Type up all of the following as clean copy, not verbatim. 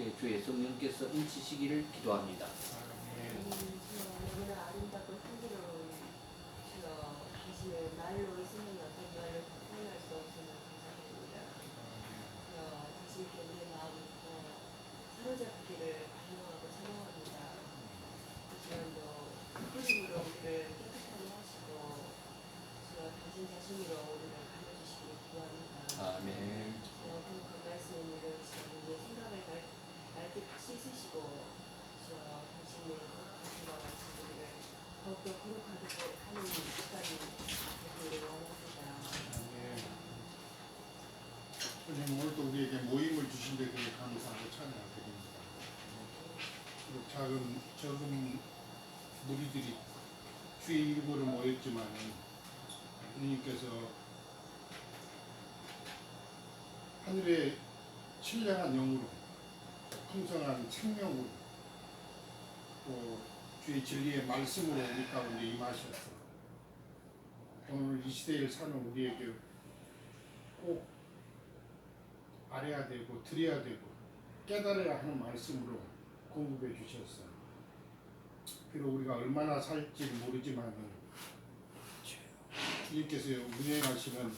새롭게 주의 성령께서 인치시기를 기도합니다. 너무나 아름답고 향기로운 주여 당신을 말로 쓰는 어떤 말로 표현할 수 없으면 감사드립니다. 주여 당신께 우리의 마음부터 사로잡기를 반영하고 찬양합니다. 이 시간도 그 뿌림으로 우리를 깨끗하게 하시고 주여 당신 자신으로 우리를 가려주시기를 기도합니다. 아멘. 주여 그 말씀을 우리의 생각을 맑게 씻으시고 주여 당신의 거룩하심과 같이 우리를 더욱더 거룩하게 하는 시간이 되기를 원합니다. 선생님 오늘도 우리에게 모임을 주신 데 대해 감사하고 찬양드립니다. 그리고 적은 무리들이 주의 이름으로 모였지만 주님께서 하늘의 신령한 영으로 풍성한 생명으로 또 주의 진리의 말씀으로 우리 가운데 임하셔서 오늘 이 시대를 사는 우리에게 꼭 알아야 되고 들어야 되고 깨달아야 하는 말씀으로 공급해 주셨어요. 비록 우리가 얼마나 살지 모르지만 주님께서 운행하시는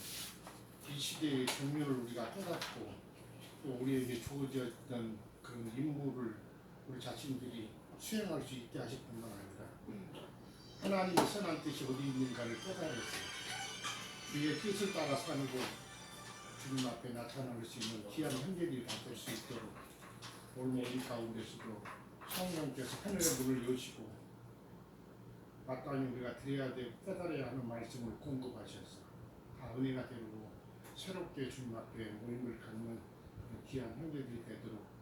이 시대의 경륜을 우리가 깨닫고 또 우리에게 주어졌던 그런 임무를 우리 자신들이 수행할 수 있게 하실 뿐만 아니라 하나님의 선한 뜻이 어디 있는가를 깨달았어요. 주의 뜻을 따라 사는 것 주님 앞에 나타날 수 있는 귀한 형제들이 다 될 수 있도록 오늘 우리 가운데서도 성령께서 하늘의 문을 여시고 마땅히 우리가 드려야 되고 깨달아야 하는 말씀을 공급하셔서 다 은혜가 되고 새롭게 주님 앞에 모임을 갖는 귀한 형제들이 되도록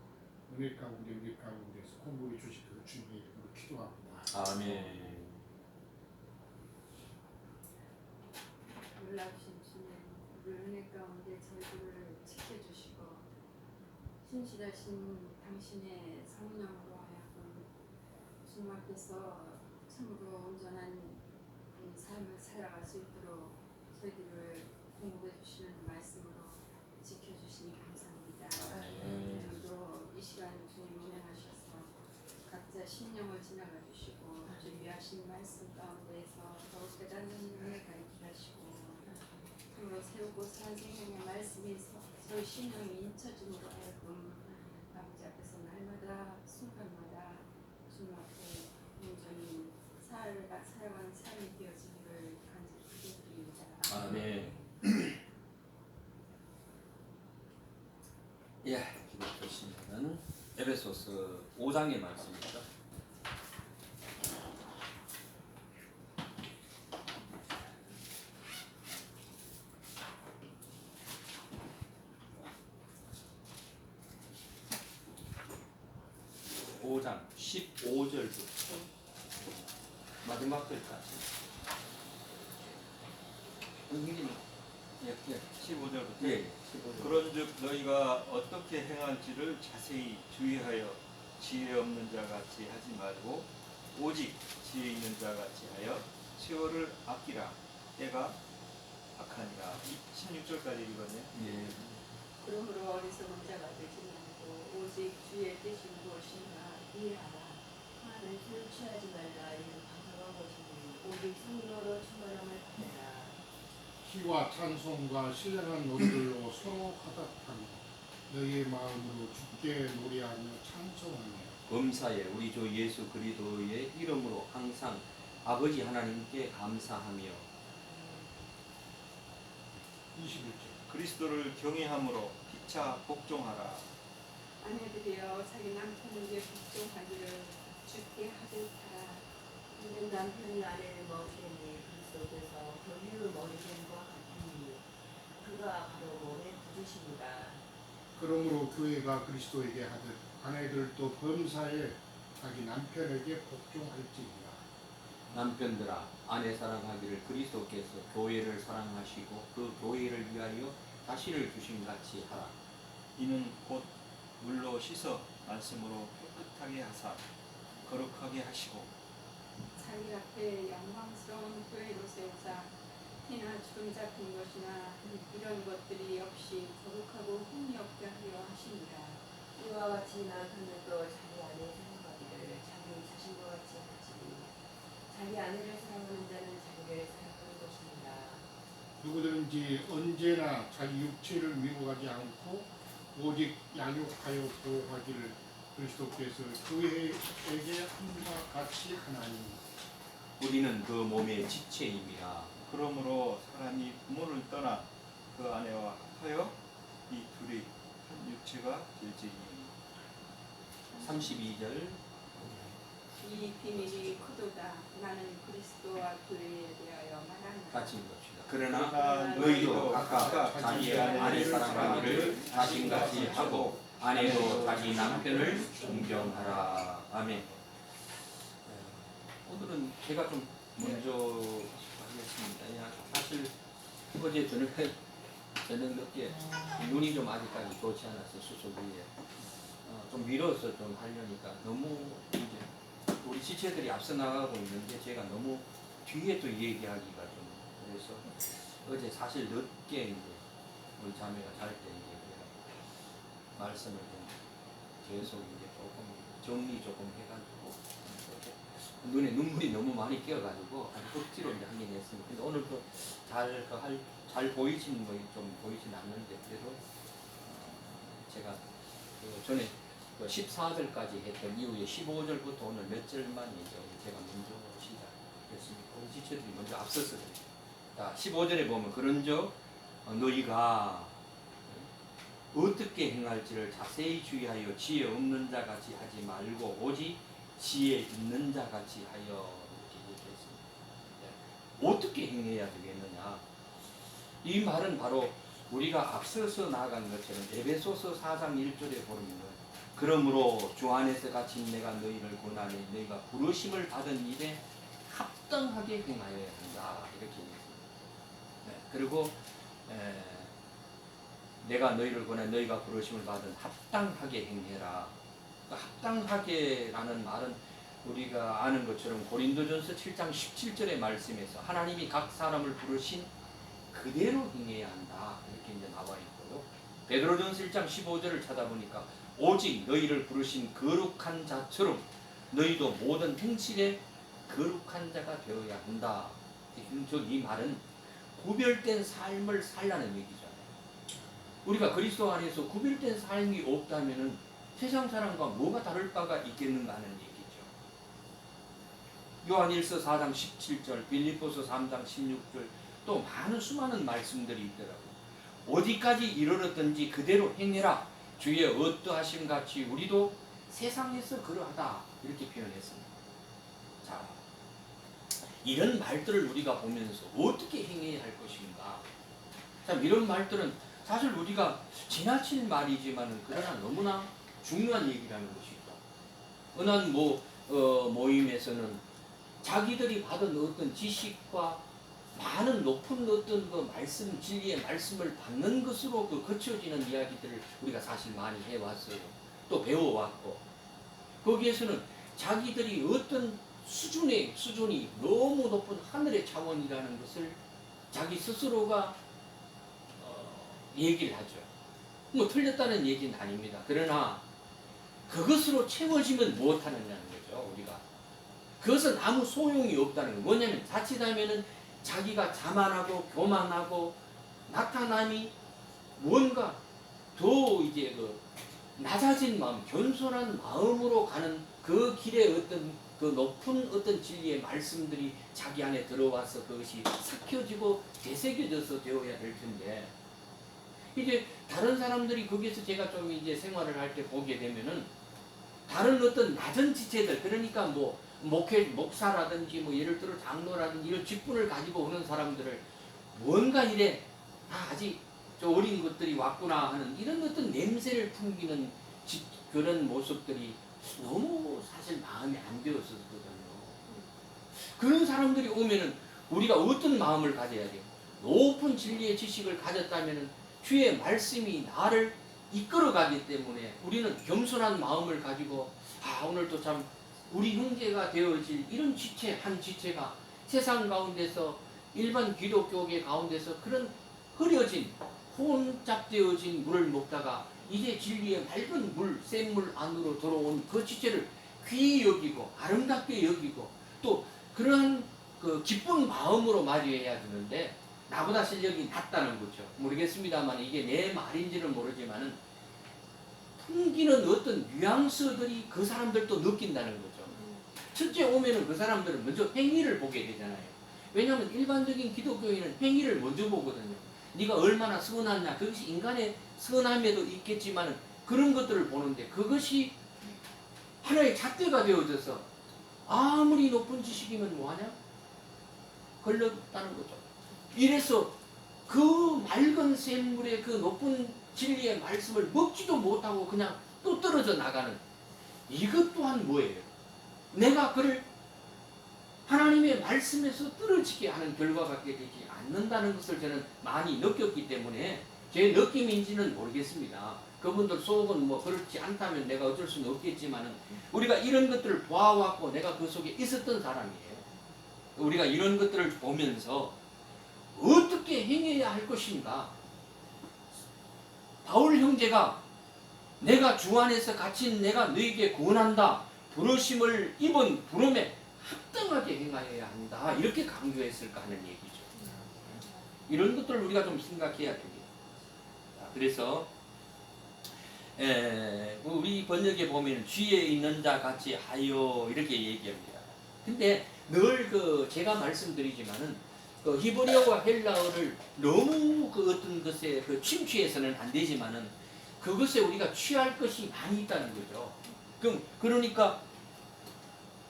은혜 가운데 우리 가운데서 공급해 주시기를 주님의 이름으로 기도합니다. 아멘. 놀라우신 주님, 우리 은혜 가운데 저희들을 지켜주시고 신실하신 당신의 성령으로 하여금 주님 앞에서 참으로 온전한 삶을 살아갈 수 있도록 저희들을 공급해 주시는 말씀으로 지켜주시니 감사합니다. 오늘도 이 시간 주님 운행하셔서 각자 심령을 지나가 주시고 준비하신 말씀 가운데에서 더욱 깨닫는 은혜가 있게 하시고 참으로 세우고 산 생명의 말씀에서 저희 심령이 인쳐짐으로 하여금 아버지 앞에서 날마다 순간마다 주님 앞에 온전히 살아가는 삶이 되어지기를 간절히 기도드립니다. 아멘. 예, 기독교신자는 에베소서 5장의 말씀입니다. (5장) 15절부터 마지막 절까지. 선생님, 예, 15절부터 예, 15절. 그런즉 너희가 어떻게 행할지를 자세히 주의하여 지혜 없는 자 같이 하지 말고 오직 지혜 있는 자 같이 하여 세월을 아끼라. 때가 악하니라. 16절까지 읽었네. 예. 그러므로 어리석은 자가 되지 말고 오직 주의 뜻이 무엇인가 이해하라. 화를 취하지 말라. 이는 방탕한 것이니 오직 성령으로 충만함을 받으라. 희와 찬송과 신령한 노래들로 서로 화답하며 너희의 마음으로 주께 노래하며 찬송하며 범사에 우리 주 예수 그리스도의 이름으로 항상 아버지 하나님께 감사하며 21절 그리스도를 경외함으로 피차 복종하라. 아내들이여 자기 남편에게 복종하기를 주께 하듯 하라. 이는 남편이 아내를 머리되니 그리스도께서 교회의 머리됨과 같으니 그가 바로 몸의 구주시니라. 그러므로 교회가 그리스도에게 하듯 아내들도 범사에 자기 남편에게 복종할지니라. 남편들아 아내 사랑하기를 그리스도께서 교회를 사랑하시고 그 교회를 위하여 자신을 주신 같이 하라. 이는 곧 물로 씻어 말씀으로 깨끗하게 하사 거룩하게 하시고 자기 앞에 영광스러운 교회로 세우자. 티나 주름 잡힌 것이나 이런 것들이 없이 거룩하고 흠이 없게 하려 하시니라. 이와 같이 남편은 또 자기 아내의 사랑하기를 자기 자신과 같이 하지. 자기 아내를 사랑하는 자는 자기를 사랑하는 것입니다. 누구든지 언제나 자기 육체를 미워하지 않고 오직 양육하여 보호하기를 그리스도께서 교회에게 함과 같이 하나니. 우리는 그 몸의 지체임이라. 그러므로 사람이 부모를 떠나 그 아내와 합하여 이 둘이 한 육체가 될지니. 32절. 이 비밀이 크도다. 나는 그리스도와 교회에 대하여 말하노라. 같이 읽읍시다. 그러나 너희도 각각 자기 아내 사랑하기를 자신같이 하고 아내도 자기 남편을 존경하라. 아멘. 오늘은 제가 좀 먼저 하겠습니다. 사실 어제 저녁 늦게 눈이 좀 아직까지 좋지 않아서 수술 후에 좀 미뤄서 좀 하려니까 너무 이제 우리 지체들이 앞서 나가고 있는데 제가 너무 뒤에 또 얘기하기가 좀 그래서 어제 사실 늦게 이제 우리 자매가 잘 때 이제 말씀을 좀 계속 이제 조금 정리 조금 해가지고 눈에 눈물이 너무 많이 끼어가지고 억지로 이제 하긴 했습니다. 근데 오늘 잘 보이시는 거 좀 보이진 않는데 그래도 제가 전에 14절까지 했던 이후에 15절부터 오늘 몇 절만 이제 제가 먼저 시작했습니다. 우리 지체들이 먼저 앞서서 자 15절에 보면 그런즉 너희가 어떻게 행할지를 자세히 주의하여 지혜 없는 자 같이 하지 말고 오직 지혜 있는 자 같이 하여 이렇게 얘기했습니다. 어떻게 행해야 되겠느냐? 이 말은 바로 우리가 앞서서 나아간 것처럼 에베소서 4장 1절에 보면 그러므로 주 안에서 갇힌 내가 너희를 권하니 너희가 부르심을 받은 일에 합당하게 행하여야 한다. 이렇게 얘기했습니다. 그리고 내가 너희를 권해 너희가 부르심을 받은 합당하게 행해라. 합당하게라는 말은 우리가 아는 것처럼 고린도전서 7장 17절의 말씀에서 하나님이 각 사람을 부르신 그대로 행해야 한다. 이렇게 이제 나와 있고요. 베드로전서 1장 15절을 찾아보니까 오직 너희를 부르신 거룩한 자처럼 너희도 모든 행실에 거룩한 자가 되어야 한다. 이 말은 구별된 삶을 살라는 얘기잖아요. 우리가 그리스도 안에서 구별된 삶이 없다면은 세상 사람과 뭐가 다를 바가 있겠는가 하는 얘기죠. 요한일서 4장 17절, 빌립보서 3장 16절 또 많은 수많은 말씀들이 있더라고요. 어디까지 이르렀든지 그대로 행해라. 주의 어떠하심 같이 우리도 세상에서 그러하다. 이렇게 표현했습니다. 자, 이런 말들을 우리가 보면서 어떻게 행해야 할 것인가. 참 이런 말들은 사실 우리가 지나칠 말이지만은 그러나 너무나 중요한 얘기라는 것이죠. 어느 모임에서는 자기들이 받은 어떤 지식과 많은 높은 어떤 그 말씀, 진리의 말씀을 받는 것으로 그 거쳐지는 이야기들을 우리가 사실 많이 해왔어요. 또 배워왔고, 거기에서는 자기들이 어떤 수준이 너무 높은 하늘의 차원이라는 것을 자기 스스로가 얘기를 하죠. 뭐 틀렸다는 얘기는 아닙니다. 그러나 그것으로 채워지면 못하느냐는 거죠. 우리가 그것은 아무 소용이 없다는 거예요. 뭐냐면 자칫하면은 자기가 자만하고 교만하고 나타남이 뭔가 더 이제 그 낮아진 마음, 겸손한 마음으로 가는 그 길에 어떤 그 높은 어떤 진리의 말씀들이 자기 안에 들어와서 그것이 삭혀지고 되새겨져서 되어야 될 텐데, 이제 다른 사람들이 거기에서 제가 좀 이제 생활을 할 때 보게 되면은 다른 어떤 낮은 지체들, 그러니까 뭐 목사라든지 뭐 예를 들어 장로라든지 이런 직분을 가지고 오는 사람들을 뭔가 이래 아직 저 어린 것들이 왔구나 하는 이런 어떤 냄새를 풍기는 그런 모습들이 너무 사실 마음에 안 들었었거든요. 그런 사람들이 오면은 우리가 어떤 마음을 가져야 돼요? 높은 진리의 지식을 가졌다면은 주의 말씀이 나를 이끌어가기 때문에 우리는 겸손한 마음을 가지고 오늘도 참 우리 형제가 되어질 이런 지체 한 지체가 세상 가운데서 일반 기독교계 가운데서 그런 흐려진 혼잡되어진 물을 먹다가 이제 진리의 맑은 물, 샘물 안으로 들어온 그 지체를 귀히 여기고 아름답게 여기고 또 그런 그 기쁜 마음으로 맞이해야 되는데 나보다 실력이 낮다는 거죠. 모르겠습니다만 이게 내 말인지는 모르지만은 풍기는 어떤 뉘앙스들이 그 사람들도 느낀다는 거죠. 첫째 오면은 그 사람들은 먼저 행위를 보게 되잖아요. 왜냐하면 일반적인 기독교인은 행위를 먼저 보거든요. 네가 얼마나 선하냐, 그것이 인간의 선함에도 있겠지만 그런 것들을 보는데 그것이 하나의 잣대가 되어져서 아무리 높은 지식이면 뭐하냐? 걸렸다는 거죠. 이래서 그 맑은 샘물의 그 높은 진리의 말씀을 먹지도 못하고 그냥 또 떨어져 나가는 이것 또한 뭐예요? 내가 그를 하나님의 말씀에서 떨어지게 하는 결과밖에 되지 않는다는 것을 저는 많이 느꼈기 때문에 제 느낌인지는 모르겠습니다. 그분들 속은 뭐 그렇지 않다면 내가 어쩔 수는 없겠지만은 우리가 이런 것들을 보아왔고 내가 그 속에 있었던 사람이에요. 우리가 이런 것들을 보면서 어떻게 행해야 할 것인가? 바울 형제가 내가 주 안에서 갇힌 내가 너에게 구원한다. 부르심을 입은 부름에 합당하게 행하여야 한다. 이렇게 강조했을까 하는 얘기죠. 이런 것들을 우리가 좀 생각해야 됩니다. 그래서 우리 번역에 보면 쥐에 있는 자 같이 하여 이렇게 얘기합니다. 근데 늘 제가 말씀드리지만은 그 히브리어와 헬라어를 너무 그 어떤 것에 침취해서는 안 되지만은 그것에 우리가 취할 것이 많이 있다는 거죠. 그러니까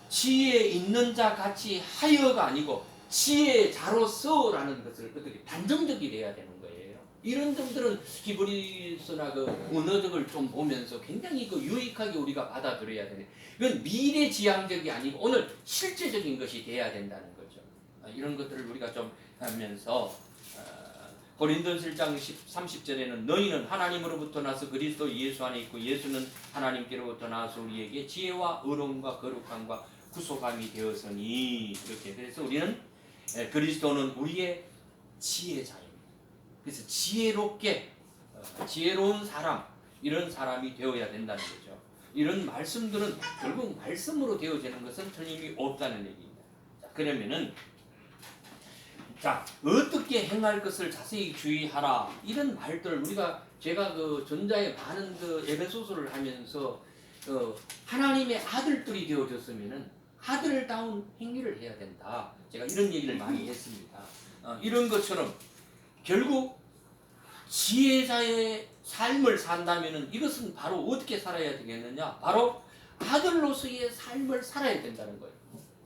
지혜에 있는 자 같이 하여가 아니고 지혜자로서라는 것을 어떻게 단정적이 돼야 되는 거예요. 이런 점들은 히브리서나 그 언어적을 좀 보면서 굉장히 유익하게 우리가 받아들여야 되네. 이건 미래지향적이 아니고 오늘 실제적인 것이 돼야 된다는 거죠. 이런 것들을 우리가 좀 하면서 고린도서 1장 30절에는 너희는 하나님으로부터 나서 그리스도 예수 안에 있고 예수는 하나님께로부터 나서 우리에게 지혜와 의로움과 거룩함과 구속함이 되었으니 이렇게. 그래서 우리는 그리스도는 우리의 지혜자입니다. 그래서 지혜롭게 지혜로운 사람, 이런 사람이 되어야 된다는 거죠. 이런 말씀들은 결국 말씀으로 되어지는 것은 틀림이 없다는 얘기입니다. 자, 그러면은 어떻게 행할 것을 자세히 주의하라. 이런 말들 제가 전자에 많은 에베소서를 하면서 하나님의 아들들이 되어졌으면은 아들다운 행위를 해야 된다. 제가 이런 얘기를 많이 했습니다. 이런 것처럼 결국 지혜자의 삶을 산다면은 이것은 바로 어떻게 살아야 되겠느냐? 바로 아들로서의 삶을 살아야 된다는 거예요.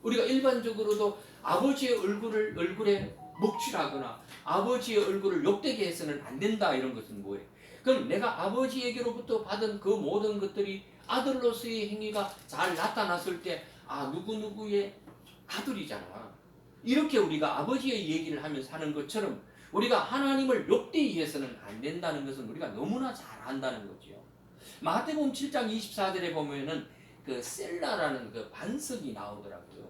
우리가 일반적으로도 아버지의 얼굴에 먹칠하거나 아버지의 얼굴을 욕되게 해서는 안 된다, 이런 것은 뭐예요? 그럼 내가 아버지에게로부터 받은 그 모든 것들이 아들로서의 행위가 잘 나타났을 때 누구누구의 아들이잖아. 이렇게 우리가 아버지의 얘기를 하면서 하는 것처럼 우리가 하나님을 욕되이 해서는 안 된다는 것은 우리가 너무나 잘 안다는 거죠. 마태복음 7장 24절에 보면은 셀라라는 반석이 나오더라고요.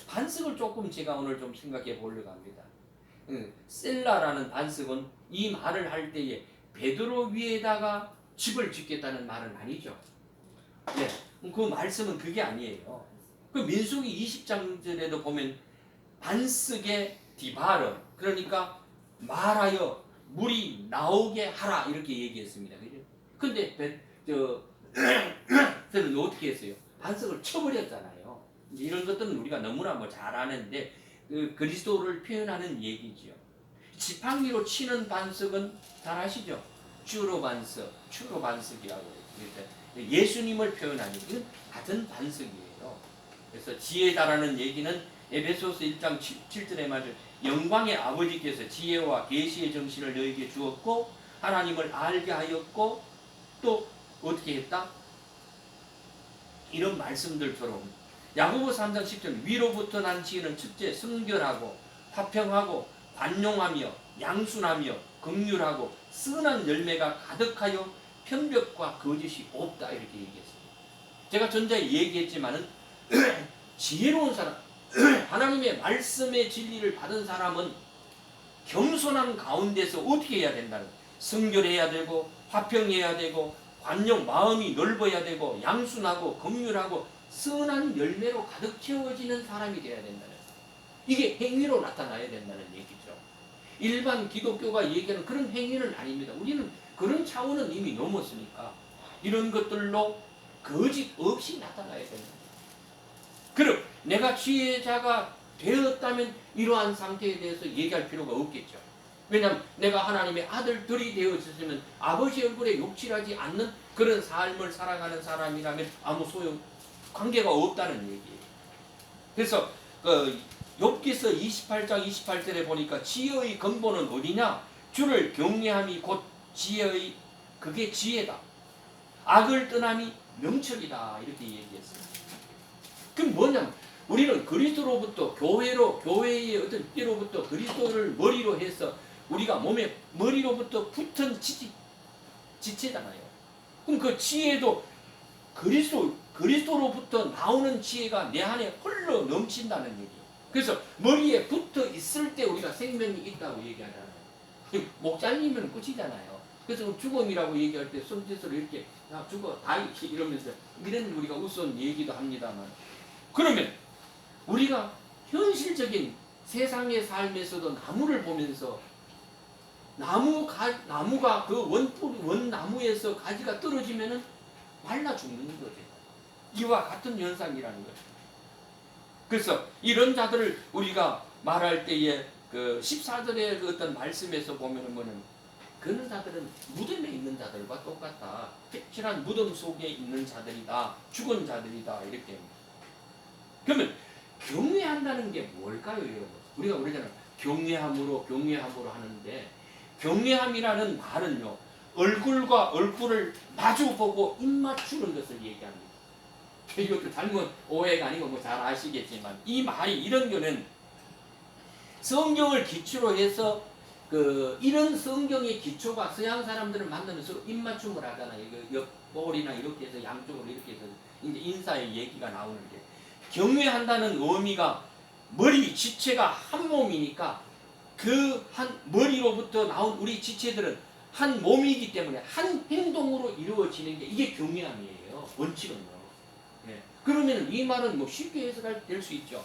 반석을 조금 제가 오늘 좀 생각해 보려고 합니다. 셀라라는 반석은 이 말을 할 때에 베드로 위에다가 집을 짓겠다는 말은 아니죠. 네, 그 말씀은 그게 아니에요. 그 민수기 20장절에도 보면 반석의 디바르, 그러니까 말하여 물이 나오게 하라, 이렇게 얘기했습니다. 근데 저는 어떻게 했어요? 반석을 쳐버렸잖아요. 이런 것들은 우리가 너무나 잘 아는데 그리스도를 표현하는 얘기지요. 지팡이로 치는 반석은 잘 아시죠? 주로 반석이라고 해요. 예수님을 표현하는 이건 같은 반석이에요. 그래서 지혜다라는 얘기는 에베소서 1장 7절에 말을 영광의 아버지께서 지혜와 계시의 정신을 너에게 주었고 하나님을 알게 하였고 또 어떻게 했다? 이런 말씀들처럼 야고보서 3장 10절 위로부터 난 지혜는 첫째 순결하고 화평하고 관용하며 양순하며 긍휼하고 선한 열매가 가득하여 편벽과 거짓이 없다, 이렇게 얘기했습니다. 제가 전자에 얘기했지만은 지혜로운 사람, 하나님의 말씀의 진리를 받은 사람은 겸손한 가운데서 어떻게 해야 된다는, 순결해야 되고 화평해야 되고 관용 마음이 넓어야 되고 양순하고 긍휼하고 선한 열매로 가득 채워지는 사람이 되어야 된다는 거예요. 이게 행위로 나타나야 된다는 얘기죠. 일반 기독교가 얘기하는 그런 행위는 아닙니다. 우리는 그런 차원은 이미 넘었으니까 이런 것들로 거짓 없이 나타나야 된다. 그럼 내가 지혜자가 되었다면 이러한 상태에 대해서 얘기할 필요가 없겠죠. 왜냐하면 내가 하나님의 아들들이 되어졌으면 아버지 얼굴에 욕칠하지 않는 그런 삶을 살아가는 사람이라면 아무 소용 관계가 없다는 얘기예요. 그래서 욥기서 28장 28절에 보니까 지혜의 근본은 어디냐? 주를 경외함이 곧 지혜의 그게 지혜다. 악을 떠남이 명철이다. 이렇게 얘기했어요. 그럼 뭐냐면 우리는 그리스도로부터 교회의 어떤 띠로부터 그리스도를 머리로 해서 우리가 몸에 머리로부터 붙은 지체잖아요. 그럼 그 지혜도 그리스도로부터 나오는 지혜가 내 안에 흘러 넘친다는 얘기예요. 그래서 머리에 붙어 있을 때 우리가 생명이 있다고 얘기하잖아요. 목 잘리면 끝이잖아요. 그래서 죽음이라고 얘기할 때 손짓으로 이렇게 야 죽어 다이 이러면서 이런 우리가 우스운 얘기도 합니다만, 그러면 우리가 현실적인 세상의 삶에서도 나무를 보면서 나무가 그 원나무에서 가지가 떨어지면은 말라 죽는 거죠. 이와 같은 현상이라는 거죠. 그래서 이런 자들을 우리가 말할 때에 그 14절의 그 어떤 말씀에서 보면은 그런 자들은 무덤에 있는 자들과 똑같다. 확실한 무덤 속에 있는 자들이다. 죽은 자들이다. 이렇게. 그러면 경외한다는 게 뭘까요, 여러분? 우리가 그러잖아요. 경외함으로 하는데, 경외함이라는 말은요, 얼굴과 얼굴을 마주보고 입 맞추는 것을 얘기합니다. 이것도 잘못 오해가 아니고 뭐 잘 아시겠지만, 이 말이 이런 거는 성경을 기초로 해서 이런 성경의 기초가 서양 사람들을 만나면서 입맞춤을 하잖아요. 옆볼이나 이렇게 해서 양쪽으로 이렇게 해서 이제 인사의 얘기가 나오는데, 경외한다는 의미가 머리 지체가 한 몸이니까 그 한 머리로부터 나온 우리 지체들은 한 몸이기 때문에 한 행동으로 이루어지는 게 이게 경외함이에요. 원칙은요. 네. 그러면 이 말은 뭐 쉽게 해석될 수 있죠.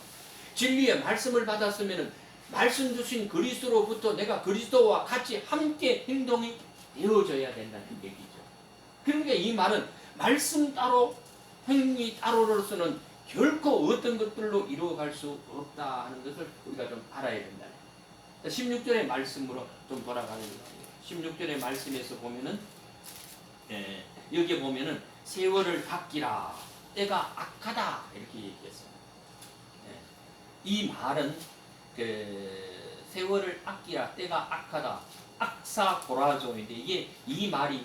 진리의 말씀을 받았으면은 말씀 주신 그리스도로부터 내가 그리스도와 같이 함께 행동이 되어져야 된다는 얘기죠. 그러니까 이 말은 말씀 따로 행위 따로로서는 결코 어떤 것들로 이루어갈 수 없다 하는 것을 우리가 좀 알아야 된다. 16절의 말씀으로 좀 돌아가는 거예요. 16절의 말씀에서 보면은 여기에 보면은 세월을 아끼라 때가 악하다 이렇게 얘기했어요. 이 말은 세월을 아끼라 때가 악하다, 악사고라조인데 이게 이 말이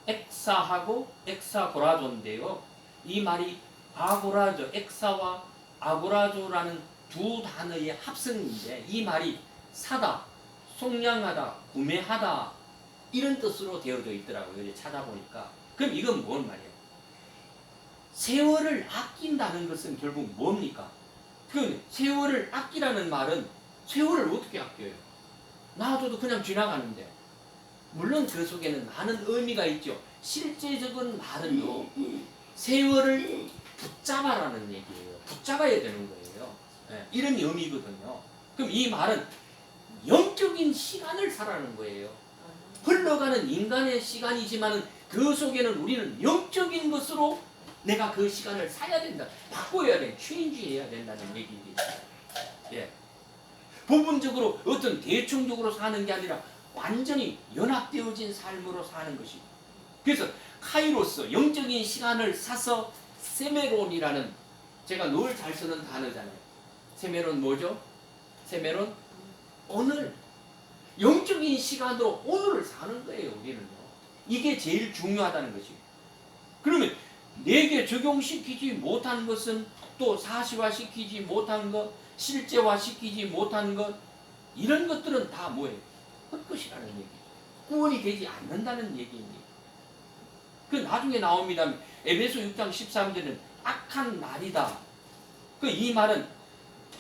엑사하고 엑사고라조인데요. 이 말이 아고라조, 엑사와 아고라조라는 두 단어의 합성인데 이 말이 사다, 속량하다, 구매하다 이런 뜻으로 되어져 있더라고요. 찾아보니까. 그럼 이건 뭔 말이에요? 세월을 아낀다는 것은 결국 뭡니까? 그 세월을 아끼라는 말은 세월을 어떻게 아껴요? 놔둬도 그냥 지나가는데. 물론 그 속에는 많은 의미가 있죠. 실제적인 말은요, 세월을 붙잡아라는 얘기예요. 붙잡아야 되는 거예요. 이런 의미거든요. 그럼 이 말은 영적인 시간을 살아는 거예요. 흘러가는 인간의 시간이지만 그 속에는 우리는 영적인 것으로 내가 그 시간을 살아야 된다. 바꿔야 돼. 체인지해야 된다는 얘기입니다. 예. 부분적으로 어떤 대충적으로 사는 게 아니라 완전히 연합되어진 삶으로 사는 것이. 그래서 카이로스, 영적인 시간을 사서 세메론이라는 제가 늘 잘 쓰는 단어잖아요. 세메론 뭐죠? 세메론 오늘. 영적인 시간으로 오늘을 사는 거예요. 우리는요. 이게 제일 중요하다는 것이에요. 그러면 내게 적용시키지 못한 것은 또 사실화시키지 못한 것, 실제화시키지 못한 것, 이런 것들은 다 뭐예요? 헛것이라는 얘기죠. 구원이 되지 않는다는 얘기입니다. 그 나중에 나옵니다. 에베소 6장 13절은 악한 날이다. 이 말은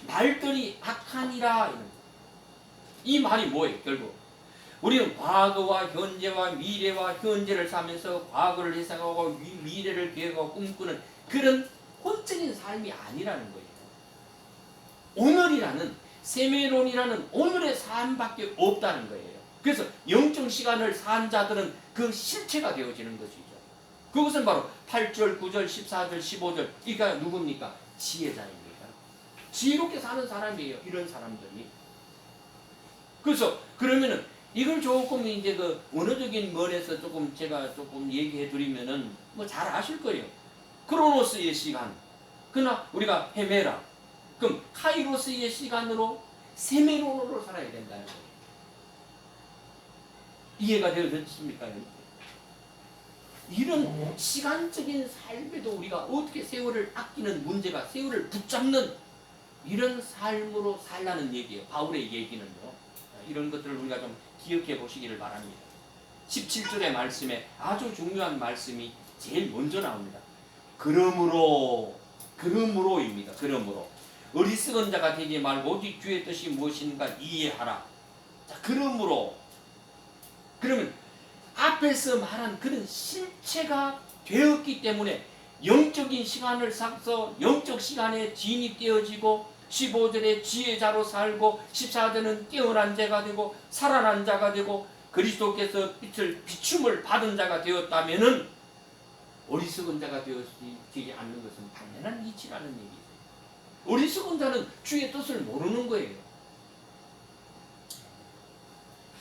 날들이 악하니라. 이 말이 뭐예요? 결국 우리는 과거와 현재와 미래와 현재를 살면서 과거를 해석하고 미래를 계획하고 꿈꾸는 그런 혼적인 삶이 아니라는 거예요. 오늘이라는 세메론이라는 오늘의 삶밖에 없다는 거예요. 그래서 영적 시간을 산 자들은 그 실체가 되어지는 것이죠. 그것은 바로 8절, 9절, 14절, 15절 이가 누굽니까? 지혜자입니다. 지혜롭게 사는 사람이에요. 이런 사람들이. 그래서 그러면은 이걸 조금 이제 그 언어적인 면에서 조금 제가 조금 얘기해 드리면은 뭐 잘 아실 거예요. 크로노스의 시간. 그러나 우리가 헤메라. 그럼 카이로스의 시간으로 세메론으로 살아야 된다는 거예요. 이해가 되어졌습니까? 이런 시간적인 삶에도 우리가 어떻게 세월을 아끼는 문제가 세월을 붙잡는 이런 삶으로 살라는 얘기예요. 바울의 얘기는요. 이런 것들을 우리가 좀 기억해 보시기를 바랍니다. 17절의 말씀에 아주 중요한 말씀이 제일 먼저 나옵니다. 그러므로입니다. 그러므로 어리석은 자가 되지 말고 오직 주의 뜻이 무엇인가 이해하라. 자, 그러므로 그러면 앞에서 말한 그런 실체가 되었기 때문에 영적인 시간을 쌓아서 영적 시간에 진입되어지고 15절에 지혜자로 살고 14절은 깨어난 자가 되고 살아난 자가 되고 그리스도께서 비춤을 받은 자가 되었다면은 어리석은 자가 되지 않는 것은 당연한 이치라는 얘기예요. 어리석은 자는 주의 뜻을 모르는 거예요.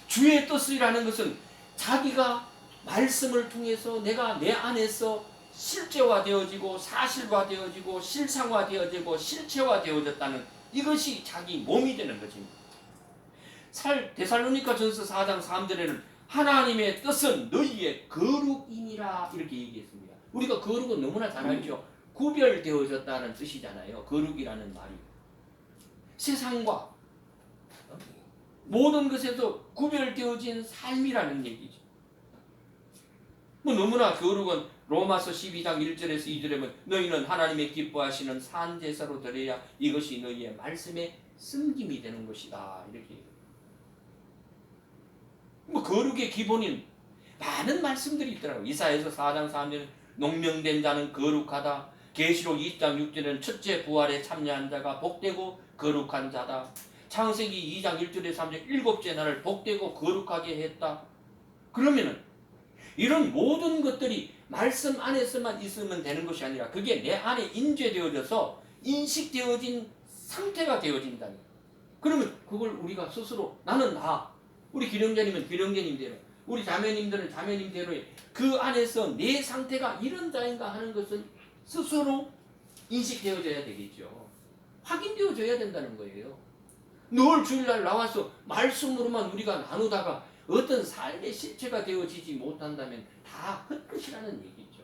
주의 뜻이라는 것은 자기가 말씀을 통해서 내가 내 안에서 실제화되어지고 사실화되어지고 실상화되어지고 실체화되어졌다는 이것이 자기 몸이 되는 것입니다. 데살로니가전서 4장 3절에는 하나님의 뜻은 너희의 거룩이니라 이렇게 얘기했습니다. 우리가 거룩은 너무나 잘 알죠. 구별되어졌다는 뜻이잖아요. 거룩이라는 말이. 세상과 모든 것에서 구별되어진 삶이라는 얘기죠. 뭐 너무나 거룩은 로마서 12장 1절에서 2절에 보면 너희는 하나님의 기뻐하시는 산 제사로 드려야 이것이 너희의 말씀의 숨김이 되는 것이다. 이렇게. 뭐 거룩의 기본인 많은 말씀들이 있더라고요. 이사야서 4장 3절은 농명된 자는 거룩하다. 계시록 2장 6절에는 첫째 부활에 참여한 자가 복되고 거룩한 자다. 창세기 2장 1절에 3절 일곱째 날을 복되고 거룩하게 했다. 그러면은 이런 모든 것들이 말씀 안에서만 있으면 되는 것이 아니라 그게 내 안에 인죄되어져서 인식되어진 상태가 되어진다니. 그러면 그걸 우리가 스스로 나는 우리 기령자님은 기령자님대로 우리 자매님들은 자매님대로의 그 안에서 내 상태가 이런 자인가 하는 것은 스스로 인식되어져야 되겠죠. 확인되어져야 된다는 거예요. 늘 주일날 나와서 말씀으로만 우리가 나누다가 어떤 삶의 실체가 되어지지 못한다면 다 헛것이라는 얘기죠.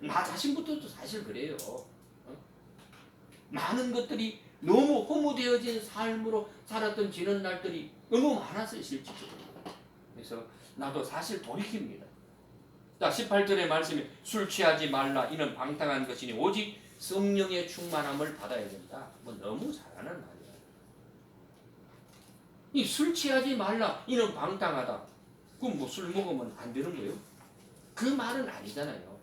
나 자신부터도 사실 그래요. 많은 것들이 너무 허무되어진 삶으로 살았던 지난 날들이 너무 많았어요. 실질적으로. 그래서 나도 사실 돌이킵니다. 자, 18절의 말씀에 술 취하지 말라 이는 방탕한 것이니 오직 성령의 충만함을 받아야 된다. 뭐 너무 잘하는 말이야. 이 술 취하지 말라 이는 방탕하다. 그럼 뭐 술 먹으면 안 되는 거예요? 그 말은 아니잖아요.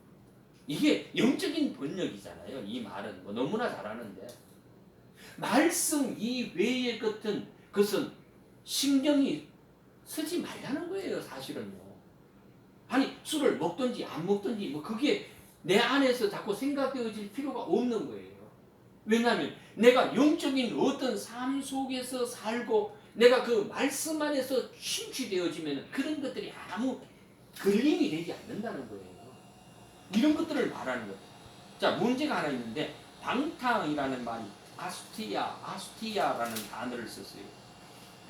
이게 영적인 번역이잖아요. 이 말은 뭐 너무나 잘하는데 말씀 이외의 것은 신경이 쓰지 말라는 거예요. 사실은요. 아니 술을 먹든지 안 먹든지 뭐 그게 내 안에서 자꾸 생각되어질 필요가 없는 거예요. 왜냐하면 내가 영적인 어떤 삶 속에서 살고 내가 그 말씀 안에서 침취되어지면 그런 것들이 아무 걸림이 되지 않는다는 거예요. 이런 것들을 말하는 거예요. 자, 문제가 하나 있는데 방탕이라는 말이 아수티아라는 단어를 썼어요.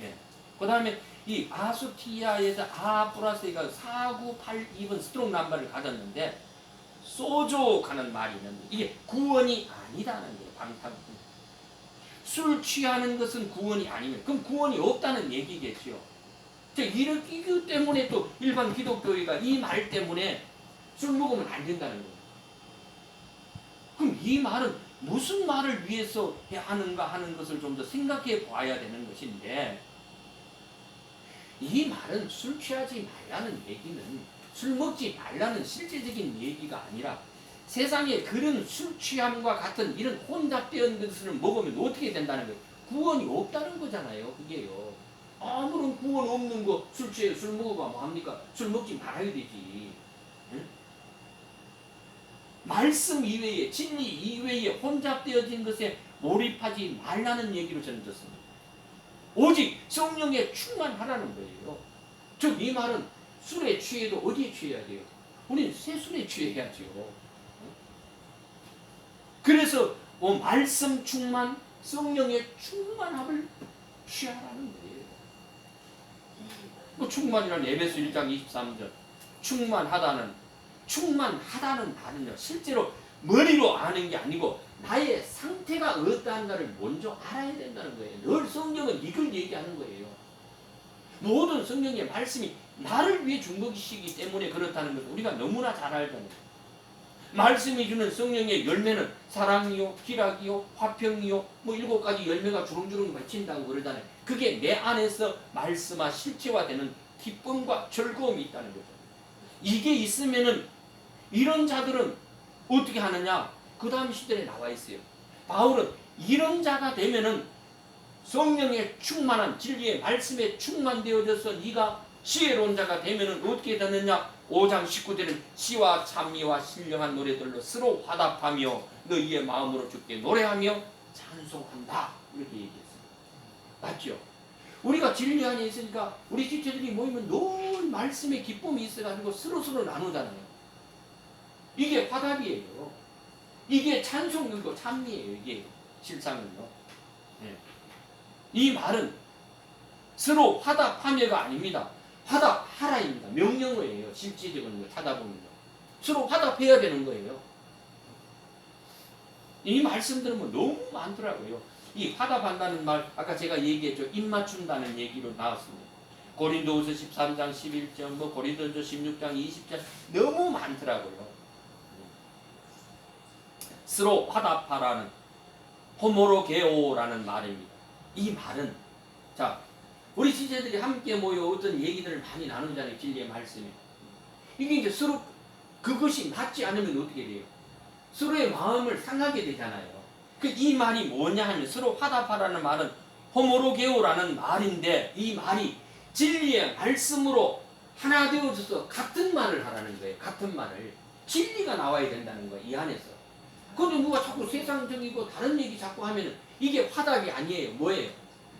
예. 그 다음에 이 아수티아에서 플러스 A가 4982번 스트롱 넘버를 가졌는데 소족하는 말이 있는데 이게 구원이 아니다는 거예요. 방탕. 술 취하는 것은 구원이 아니면 그럼 구원이 없다는 얘기겠죠. 이기 때문에 또 일반 기독교회가 이 말 때문에 술 먹으면 안 된다는 거예요. 그럼 이 말은 무슨 말을 위해서 해야 하는가 하는 것을 좀 더 생각해 봐야 되는 것인데 이 말은 술 취하지 말라는 얘기는 술 먹지 말라는 실제적인 얘기가 아니라 세상에 그런 술 취함과 같은 이런 혼잡된 것을 먹으면 어떻게 된다는 거예요. 구원이 없다는 거잖아요. 그게요. 아무런 구원 없는 거 술 취해 술 먹어봐 뭐합니까? 술 먹지 말아야 되지. 응? 말씀 이외에 진리 이외에 혼잡되어진 것에 몰입하지 말라는 얘기로 저는 듣습니다. 오직 성령에 충만하라는 거예요. 즉 이 말은 술에 취해도 어디에 취해야 돼요? 우리는 새술에 취해야죠. 그래서 말씀 충만, 성령의 충만함을 취하라는 거예요. 충만이라는 에베소 1장 23절 충만하다는 말은요 실제로 머리로 아는 게 아니고 나의 상태가 어떠한가를 먼저 알아야 된다는 거예요. 늘 성령은 이걸 얘기하는 거예요. 모든 성령의 말씀이 나를 위해 준 것이기 때문에 그렇다는 것을 우리가 너무나 잘 알잖아요. 말씀이 주는 성령의 열매는 사랑이요, 희락이요, 화평이요, 뭐 7가지 열매가 주렁주렁 맺힌다고 그러잖아요. 그게 내 안에서 말씀화 실체화되는 기쁨과 즐거움이 있다는 거죠. 이게 있으면은 이런 자들은 어떻게 하느냐? 그 다음 시절에 나와 있어요. 바울은 이런 자가 되면은 성령의 충만한 진리의 말씀에 충만되어져서 네가 지혜로운 자가 되면은 어떻게 되느냐? 5장 19절은 시와 찬미와 신령한 노래들로 서로 화답하며 너희의 마음으로 주께 노래하며 찬송한다. 이렇게 얘기했어요. 맞죠? 우리가 진리 안에 있으니까 우리 지체들이 모이면 늘 말씀에 기쁨이 있어가지고 서로 나누잖아요. 이게 화답이에요. 이게 찬송이고 찬미예요. 이게 실상은요. 네. 이 말은 서로 화답하며가 아닙니다. 화답하라입니다. 명령어예요. 실질적인 거 찾아보면요. 서로 화답해야 되는 거예요. 이 말씀들은 뭐 너무 많더라고요. 이 화답한다는 말 아까 제가 얘기했죠. 입 맞춘다는 얘기로 나왔습니다. 고린도후서 13장 11절 뭐 고린도전서 16장 20절 너무 많더라고요. 서로 화답하라는 호모로게오라는 말입니다. 이 말은 자 우리 지체들이 함께 모여 어떤 얘기들을 많이 나누잖아요. 진리의 말씀에. 이게 이제 서로 그것이 맞지 않으면 어떻게 돼요? 서로의 마음을 상하게 되잖아요. 이 말이 뭐냐 하면 서로 화답하라는 말은 호모로게오라는 말인데 이 말이 진리의 말씀으로 하나 되어져서 같은 말을 하라는 거예요. 같은 말을. 진리가 나와야 된다는 거예요. 이 안에서. 근데 누가 자꾸 세상적이고 다른 얘기 자꾸 하면 이게 화답이 아니에요. 뭐예요?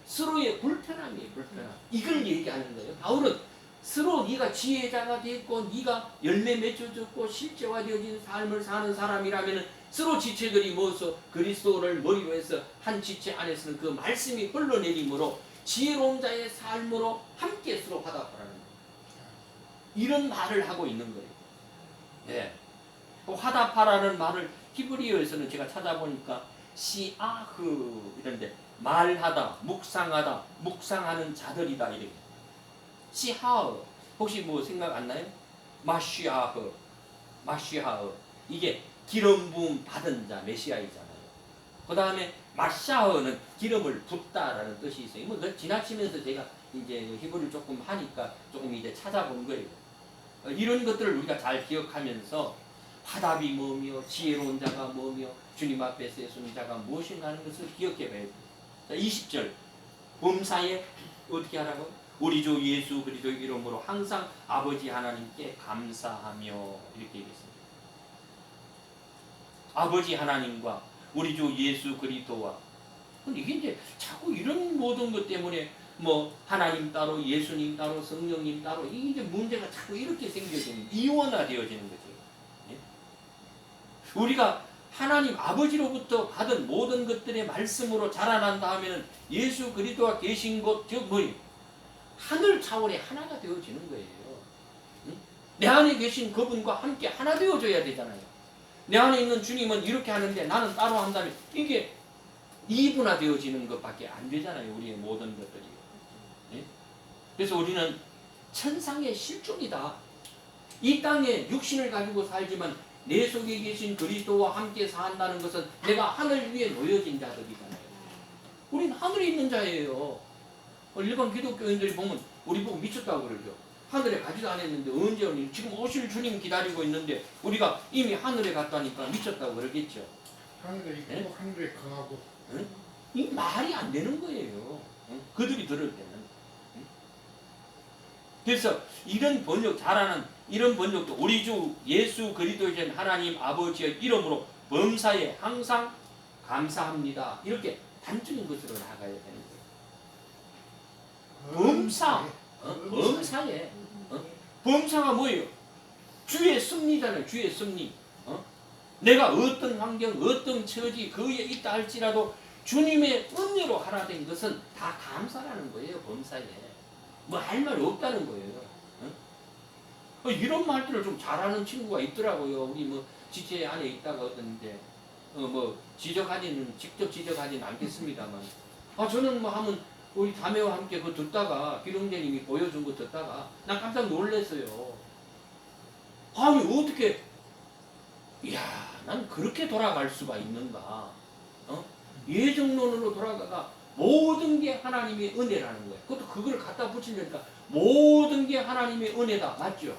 서로의 불편함이에요. 불편함. 이걸 얘기하는 거예요. 바울은 서로 네가 지혜자가 됐고 네가 열매 맺혀졌고 실제화되어진 삶을 사는 사람이라면 서로 지체들이 모여서 그리스도를 머리로 해서 한 지체 안에서는 그 말씀이 흘러내림으로 지혜로운 자의 삶으로 함께 서로 화답하라는 거예요. 이런 말을 하고 있는 거예요. 네. 화답하라는 말을 히브리어에서는 제가 찾아보니까 시아흐 이런데 말하다, 묵상하다, 묵상하는 자들이다 이렇게. 시하흐 혹시 뭐 생각 안 나요? 마시아흐 이게 기름 부음 받은 자 메시아이잖아요. 그 다음에 마샤흐는 기름을 붓다라는 뜻이 있어요. 뭐 지나치면서 제가 이제 히브리를 조금 하니까 조금 이제 찾아본 거예요. 이런 것들을 우리가 잘 기억하면서 화답이 뭐며 지혜로운 자가 뭐며 주님 앞에 세우는 자가 무엇인가 하는 것을 기억해 봐야 돼요. 자, 20절 범사에 어떻게 하라고? 우리 주 예수 그리스도 이름으로 항상 아버지 하나님께 감사하며 이렇게 얘기했습니다. 아버지 하나님과 우리 주 예수 그리스도와 근데 이게 이제 자꾸 이런 모든 것 때문에 뭐 하나님 따로 예수님 따로 성령님 따로 이게 이제 문제가 자꾸 이렇게 생겨지는 이원화되어지는 거죠. 예? 우리가 하나님 아버지로부터 받은 모든 것들의 말씀으로 자라난다 하면은 예수 그리스도가 계신 곳 즉 뭐예요? 하늘 차원의 하나가 되어지는 거예요. 응? 내 안에 계신 그분과 함께 하나 되어져야 되잖아요. 내 안에 있는 주님은 이렇게 하는데 나는 따로 한다면 이게 이분화 되어지는 것밖에 안 되잖아요. 우리의 모든 것들이. 예? 그래서 우리는 천상의 실종이다. 이 땅에 육신을 가지고 살지만 내 속에 계신 그리스도와 함께 산다는 것은 내가 하늘 위에 놓여진 자들이잖아요. 우리는 하늘에 있는 자예요. 일반 기독교인들이 보면 우리 보고 미쳤다고 그러죠. 하늘에 가지도 않았는데 언제 오니? 지금 오실 주님 기다리고 있는데 우리가 이미 하늘에 갔다니까 미쳤다고 그러겠죠. 하늘에 있고 네? 하늘에 거하고 이 말이 안 되는 거예요. 그들이 들을 때는. 그래서 이런 번역 잘하는 이런 번역도 우리 주 예수 그리스도이신 하나님 아버지의 이름으로 범사에 항상 감사합니다. 이렇게 단적인 것으로 나가야 되는 거예요. 범사. 범사에. 범사가 뭐예요? 주의 승리잖아요. 주의 승리. 내가 어떤 환경, 어떤 처지 그에 있다 할지라도 주님의 은혜로 하라 된 것은 다 감사라는 거예요. 범사에. 뭐 할 말 없다는 거예요. 이런 말들을 좀 잘하는 친구가 있더라고요. 우리 뭐 지체 안에 있다가 어떤데 뭐 지적하지는 직접 지적하지는 않겠습니다만 저는 뭐 하면 우리 자매와 함께 그거 듣다가 기룡재님이 보여준 거 듣다가 난 깜짝 놀랐어요. 아니 어떻게 이야 난 그렇게 돌아갈 수가 있는가. 예정론으로 돌아가가 모든 게 하나님의 은혜라는 거예요. 그것도 그걸 갖다 붙이니까 모든 게 하나님의 은혜다. 맞죠?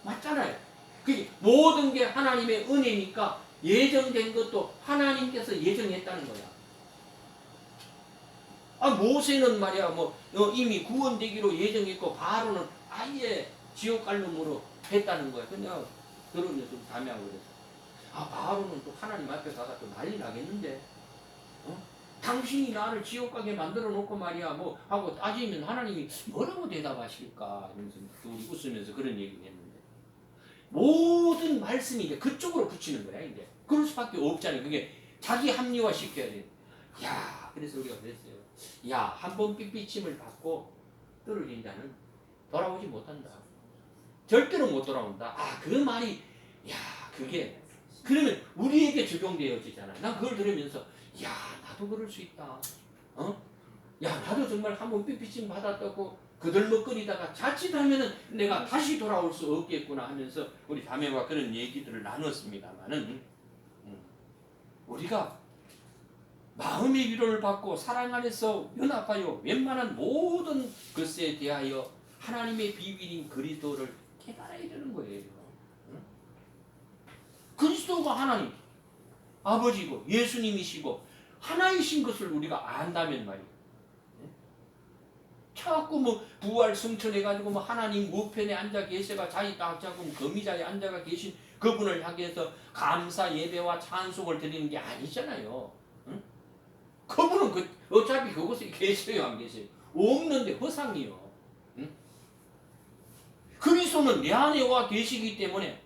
맞잖아요. 그게 모든 게 하나님의 은혜니까 예정된 것도 하나님께서 예정했다는 거야. 모세는 말이야 뭐 이미 구원되기로 예정했고 바로는 아예 지옥 갈 놈으로 했다는 거야. 그냥 들으면서 좀 담양을 그래서 바로는 또 하나님 앞에 가서 또 난리 나겠는데 당신이 나를 지옥 가게 만들어 놓고 말이야 뭐 하고 따지면 하나님이 뭐라고 대답하실까 이러면서 우리 웃으면서 그런 얘기를 했는데 모든 말씀이 이제 그쪽으로 붙이는 거야. 이제 그럴 수밖에 없잖아요. 그게 자기 합리화 시켜야 돼. 야 그래서 우리가 그랬어요. 야 한 번 삐삐침을 받고 떨어진 자는 돌아오지 못한다. 절대로 못 돌아온다. 그 말이 야 그게 그러면 우리에게 적용되어지잖아. 난 그걸 들으면서 야 나도 그럴 수 있다. 야 나도 정말 한 번 삐삐침 받았다고 그들먹거리다가 자칫하면은 내가 다시 돌아올 수 없겠구나 하면서 우리 자매와 그런 얘기들을 나눴습니다만은 우리가 마음의 위로를 받고 사랑 안에서 연합하여 웬만한 모든 것에 대하여 하나님의 비밀인 그리스도를 깨달아야 되는 거예요. 그리스도가 하나님 아버지고 예수님이시고 하나이신 것을 우리가 안다면 말이에요. 자꾸 뭐 부활 승천해가지고 뭐 하나님 우편에 앉아 계셔가 자기 딱 잡고 거미자에 앉아가 계신 그분을 향해서 감사 예배와 찬송을 드리는 게 아니잖아요. 그분은 어차피 그곳에 계셔요, 안 계셔요? 없는데 허상이요. 그리스도는 내 안에 와 계시기 때문에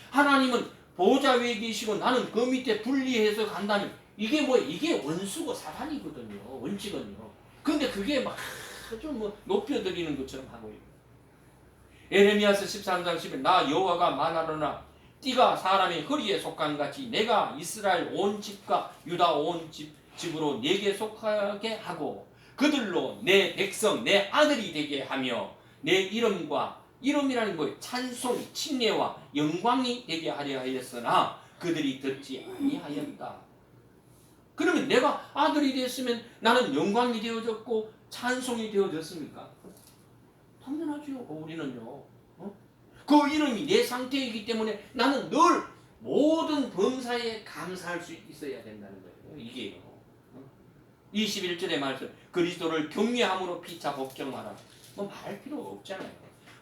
하나님은 보좌 위에 계시고 나는 그 밑에 분리해서 간다면 이게 뭐 이게 원수고 사단이거든요. 원칙은요. 근데 그게 막 좀 뭐 높여드리는 것처럼 하고 있고. 에레미야서 13장 10에 나 여호와가 말하노라 띠가 사람의 허리에 속한 같이 내가 이스라엘 온 집과 유다 온 집으로 내게 속하게 하고 그들로 내 백성 내 아들이 되게 하며 내 이름과 이름이라는 거예요. 찬송 칭례와 영광이 되게 하려 하였으나 그들이 듣지 아니하였다. 그러면 내가 아들이 됐으면 나는 영광이 되어졌고 찬송이 되어졌습니까? 당연하죠. 우리는요. 그 이름이 내 상태이기 때문에 나는 늘 모든 범사에 감사할 수 있어야 된다는 거예요. 이게요. 21절의 말씀 그리스도를 경외함으로 피차 복종하라. 뭐 말할 필요 없잖아요.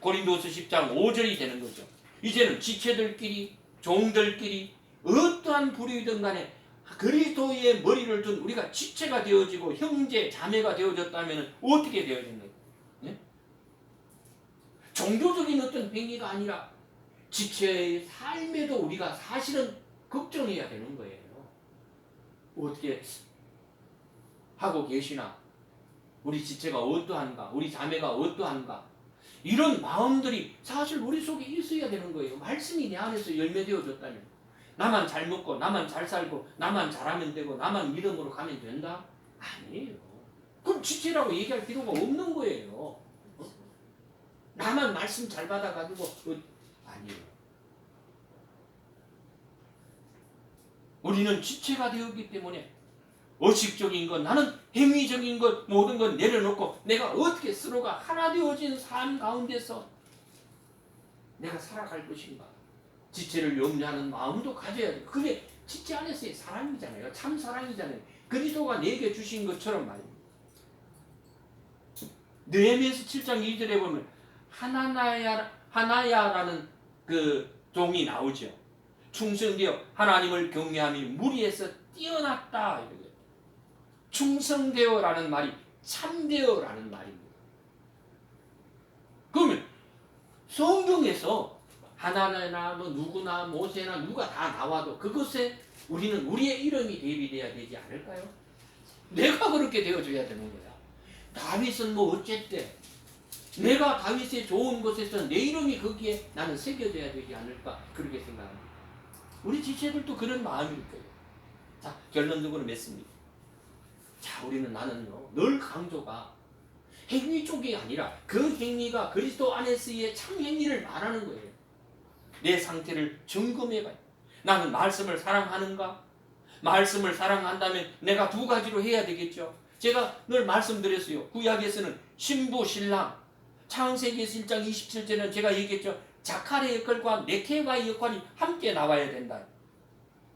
고린도서 10장 5절이 되는 거죠. 이제는 지체들끼리 종들끼리 어떠한 부류이든 간에 그리스도의 머리를 둔 우리가 지체가 되어지고 형제 자매가 되어졌다면 어떻게 되어졌나요? 네? 종교적인 어떤 행위가 아니라 지체의 삶에도 우리가 사실은 걱정해야 되는 거예요. 어떻게 하고 계시나? 우리 지체가 어떠한가? 우리 자매가 어떠한가? 이런 마음들이 사실 우리 속에 있어야 되는 거예요. 말씀이 내 안에서 열매되어졌다면 나만 잘 먹고 나만 잘 살고 나만 잘하면 되고 나만 믿음으로 가면 된다? 아니에요. 그럼 지체라고 얘기할 필요가 없는 거예요. 나만 말씀 잘 받아가지고 아니에요. 우리는 지체가 되었기 때문에 의식적인 것, 나는 행위적인 것, 모든 것 내려놓고 내가 어떻게 서로가 하나 되어진 삶 가운데서 내가 살아갈 것인가. 지체를 염려하는 마음도 가져야 돼. 그게 지체 안에서의 사랑이잖아요. 참 사랑이잖아요. 그리스도가 내게 주신 것처럼 말입니다. 느헤미야서 7장 2절에 보면 하나야라는 그 종이 나오죠. 충성되어 하나님을 경외함이 무리에서 뛰어났다. 이러죠. 충성되어라는 말이 참되어라는 말입니다. 그러면 성경에서 하나나 뭐 누구나 모세나 누가 다 나와도 그것에 우리는 우리의 이름이 대비돼야 되지 않을까요? 내가 그렇게 되어줘야 되는 거야. 다윗은 뭐 어쨌대. 내가 다윗의 좋은 곳에서 내 이름이 거기에 나는 새겨져야 되지 않을까 그렇게 생각합니다. 우리 지체들도 그런 마음일 거예요. 자, 결론적으로 맺습니다. 자, 우리는 나는요 늘 강조가 행위 쪽이 아니라 그 행위가 그리스도 안에서의 참 행위를 말하는 거예요. 내 상태를 점검해봐요. 나는 말씀을 사랑하는가? 말씀을 사랑한다면 내가 두 가지로 해야 되겠죠. 제가 늘 말씀드렸어요. 구약에서는 신부 신랑, 창세기 1장 27절은 제가 얘기했죠. 자칼의 역할과 네케바의 역할이 함께 나와야 된다.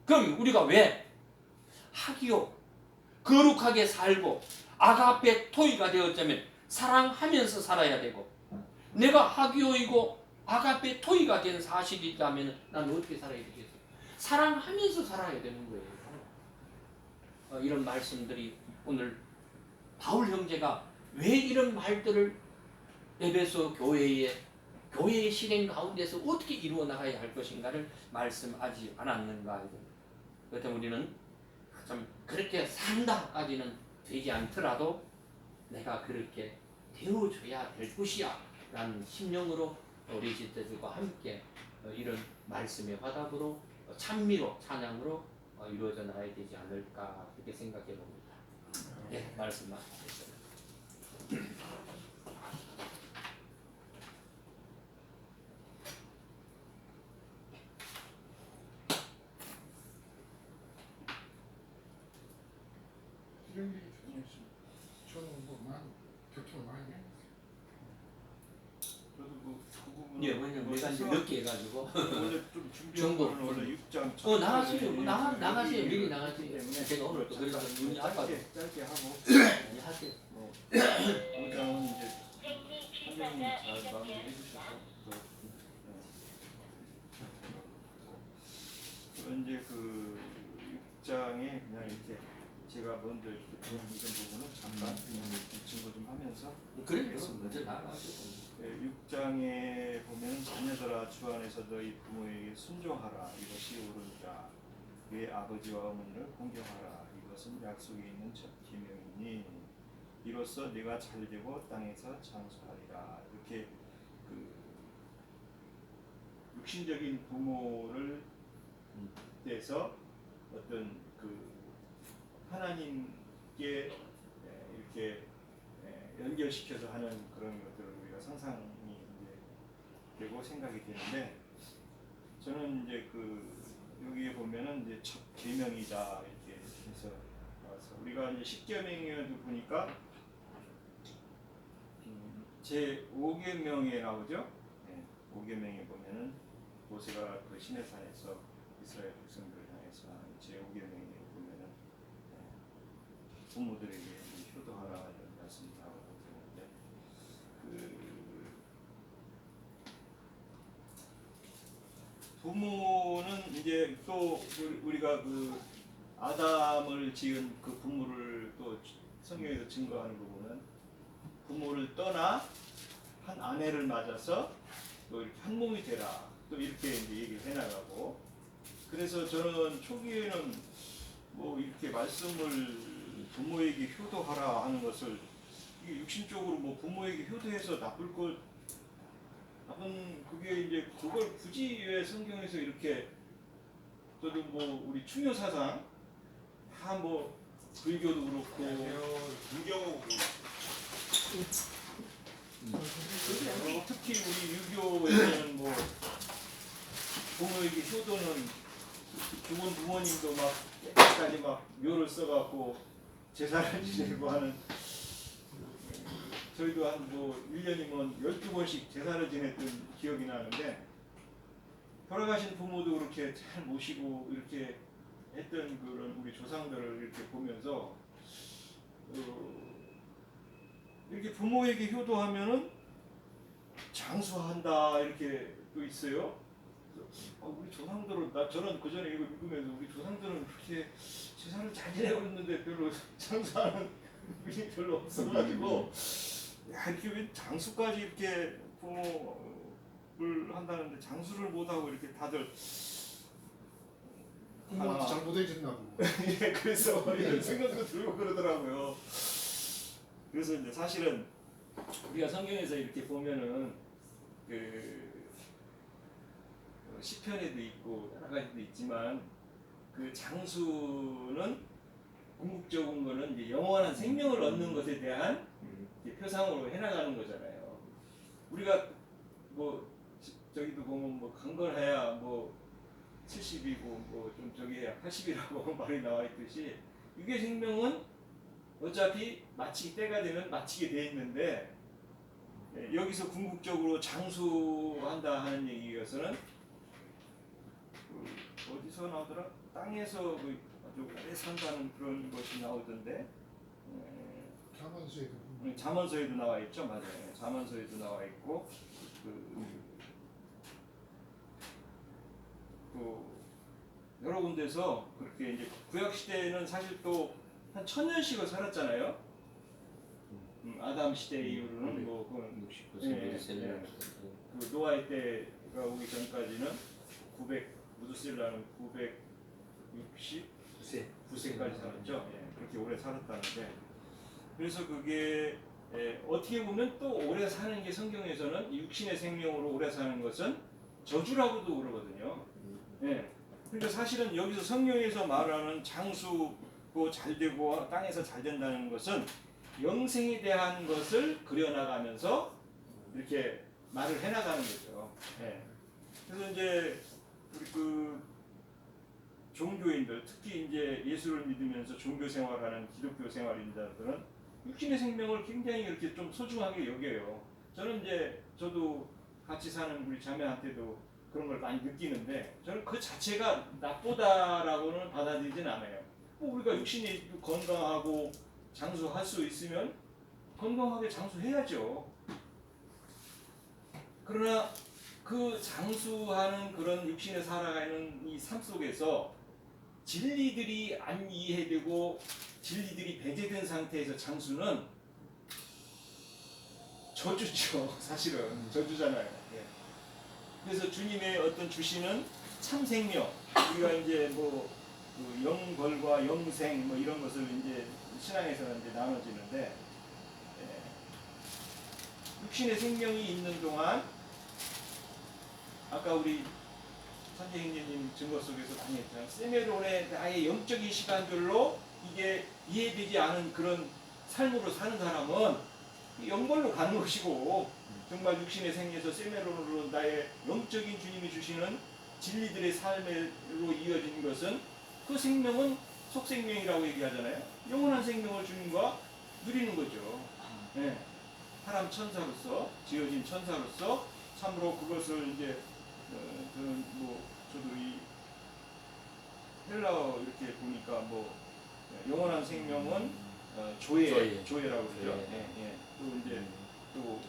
그럼 우리가 왜 하기요 거룩하게 살고 아가페 토이가 되었자면 사랑하면서 살아야 되고, 내가 하기요이고 아가페 토이가 된 사실이 있다면 난 어떻게 살아야 되겠어요? 사랑하면서 살아야 되는 거예요. 이런 말씀들이 오늘 바울 형제가 왜 이런 말들을 에베소 교회의 실행 가운데서 어떻게 이루어 나가야 할 것인가를 말씀하지 않았는가. 그렇다면 우리는 참 그렇게 산다까지는 되지 않더라도 내가 그렇게 되어줘야 될 것이야 라는 심령으로 우리 지체들과 함께 이런 말씀의 화답으로 찬미로 찬양으로 이루어져 나가야 되지 않을까 그렇게 생각해 봅니다. 네, 말씀 마치겠습니다. 이런 일이 저는 뭐 많이 교통을 많이 해요. 저도 그 부분은 예, 왜냐면 내가 이제 늦게 해가지고 원래 좀 준비한 정보. 거는 원래 6장 나가세요. 나가세요. 미리 나가세요. 제가 오늘 또 그래서 문이 아파도 짧게 하고 많이 하세요. 5장은 이제 선생님이 잘 마무리해 주셔서 이제 그 6장에 그냥 이렇게 제가 먼저 이렇게 이런 부분은 잠깐 증거 좀 하면서 그래요. 먼저 나가시고. 6장에 보면 자녀들아 주 안에서 너희 부모에게 순종하라 이것이 옳으니라 내 아버지와 어머니를 공경하라 이것은 약속이 있는 첫 계명이니 이로써 네가 잘되고 땅에서 장수하리라. 이렇게 그 육신적인 부모를 대해서 어떤 그 하나님께 이렇게 연결시켜서 하는 그런 것들을 우리가 상상이 이제 되고 생각이 되는데, 저는 이제 그 여기에 보면은 이제 첫 계명이다 이렇게 해서 나와서 우리가 이제 10계명에도 보니까 제 5계명에 나오죠. 5계명에 보면은 모세가 그 시내산에서 이스라엘 백성들을 향해서 제 5계명에 보면은 부모들에게 효도하라 이런 말씀이 나오고 있는데, 그 부모는 이제 또 우리가 그 아담을 지은 그 부모를 또 성경에서 증거하는 부분은 부모를 떠나 한 아내를 맞아서 또 이렇게 한 몸이 되라 또 이렇게 이제 얘기를 해나가고, 그래서 저는 초기에는 뭐 이렇게 말씀을 부모에게 효도하라 하는 것을 이게 육신적으로 뭐 부모에게 효도해서 나쁜 그게 이제 그걸 굳이 왜 성경에서 이렇게, 저도 뭐 우리 충효 사상 다 뭐 불교도 그렇고 유교 특히 우리 유교에서는 뭐 부모에게 효도는 죽은 부모님도 막 깨끗하게 막 묘를 써갖고 제사를 지내고 하는, 저희도 한 뭐 1년이면 12번씩 제사를 지냈던 기억이 나는데, 돌아가신 부모도 그렇게 잘 모시고 이렇게 했던 그런 우리 조상들을 이렇게 보면서 이렇게 부모에게 효도하면은 장수한다 이렇게 또 있어요. 우리 조상들은, 저는 그 전에 이거 읽으면서 우리 조상들은 그렇게 제사를 잘 지내고 있는데 별로 장수하는 분이 별로 없어가지고, 야, 이렇게 왜 장수까지 이렇게 부모를 한다는데 장수를 못하고 이렇게 다들 부모한테 잘못해줬나 보고. 예, 그래서 이런 생각도 들고 그러더라고요. 그래서 이제 사실은 우리가 성경에서 이렇게 보면은 그 시편에도 있고 여러 가지도 있지만, 그 장수는 궁극적인 거는 이제 영원한 생명을 얻는 것에 대한 이제 표상으로 해나가는 거잖아요. 우리가 뭐 저기도 보면 뭐 강건해야 뭐 70이고 뭐 좀 저기 해야 80이라고 말이 나와 있듯이, 육의 생명은 어차피 마치기 때가 되면 마치게 돼 있는데, 여기서 궁극적으로 장수한다 하는 얘기에서는 어디서 나오더라? 땅에서 아주 오래 산다는 그런 것이 나오던데, 자만수에도 잠언서에도 나와 있죠, 맞아요. 잠언서에도 나와 있고, 또 여러 군데서 그렇게 이제 구약 시대에는 사실 또 한 1000년씩을 살았잖아요. 아담 시대 이후로는 뭐 60% 그 노아의 때가 오기 전까지는 900 무드셀라는 969세까지 살았죠. 그렇게 오래 살았다는데, 그래서 그게 어떻게 보면 또 오래 사는 게 성경에서는 육신의 생명으로 오래 사는 것은 저주라고도 그러거든요. 그러니까 사실은 여기서 성경에서 말하는 장수고 잘 되고 땅에서 잘 된다는 것은 영생에 대한 것을 그려나가면서 이렇게 말을 해나가는 거죠. 그래서 이제 우리 그 종교인들, 특히 이제 예수를 믿으면서 종교 생활하는 기독교 생활인자들은 육신의 생명을 굉장히 이렇게 좀 소중하게 여겨요. 저는 이제 저도 같이 사는 우리 자매한테도 그런 걸 많이 느끼는데, 저는 그 자체가 나쁘다라고는 받아들이진 않아요. 뭐 우리가 육신이 건강하고 장수할 수 있으면 건강하게 장수해야죠. 그러나 그 장수하는 그런 육신에 살아가는 이 삶 속에서 진리들이 안 이해되고 진리들이 배제된 상태에서 장수는 저주죠. 사실은 저주잖아요. 그래서 주님의 어떤 주시는 참 생명, 우리가 이제 뭐 그 영벌과 영생 뭐 이런 것을 이제 신앙에서는 이제 나눠지는데, 육신의 생명이 있는 동안 아까 우리 선생님 증거 속에서 많이 했잖아요. 세메론의 나의 영적인 시간들로 이게 이해되지 않은 그런 삶으로 사는 사람은 영벌로 가는 것이고, 정말 육신의 생에서 세메론으로 나의 영적인 주님이 주시는 진리들의 삶으로 이어진 것은, 그 생명은 속생명이라고 얘기하잖아요. 영원한 생명을 주님과 누리는 거죠. 사람 천사로서, 지어진 천사로서 참으로 그것을 이제 저는 뭐 저도 이 헬라어 이렇게 보니까 뭐 영원한 생명은 조예라고 그러죠. 또 이제 또